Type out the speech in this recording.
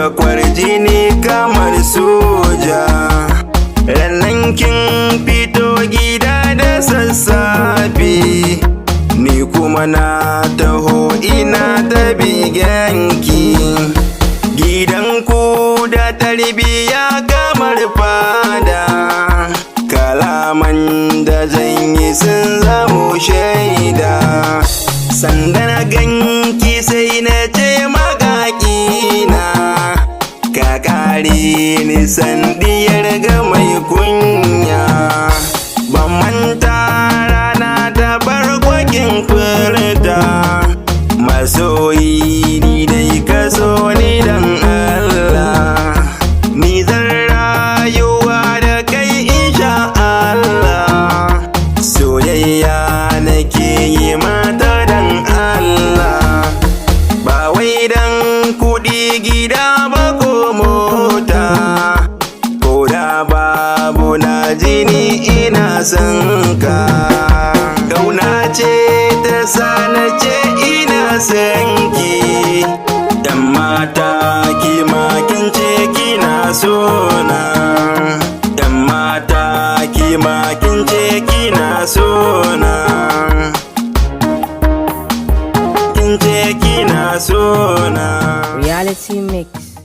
da kwarjini kamar soja. Rannan kin fito gida da sassafe, ni kuma na taho ina ta bigenki. Gidanku da tarbiya kamar fada, kalaman da zan yi sun zamo shaida. Sanda na ganki sai na ce magagina, ka kare ni sandiyar ga mai kunya. Ban manta rana ta farko kin furta, masoyi ni dai ka so ni dan Allah. Ni zan rayuwa da kai insha Allah, soyayya nake yi mata dan Allah. Ba wai dan kuɗi gida ba ko mota, ko da babu na jini ina son ka. Kauna ce ta sa na ce ina son ki, dan mata ki makin ce kina suna. Dan mata ki makin ce kina suna, kin ce kina suna. Reality Mix.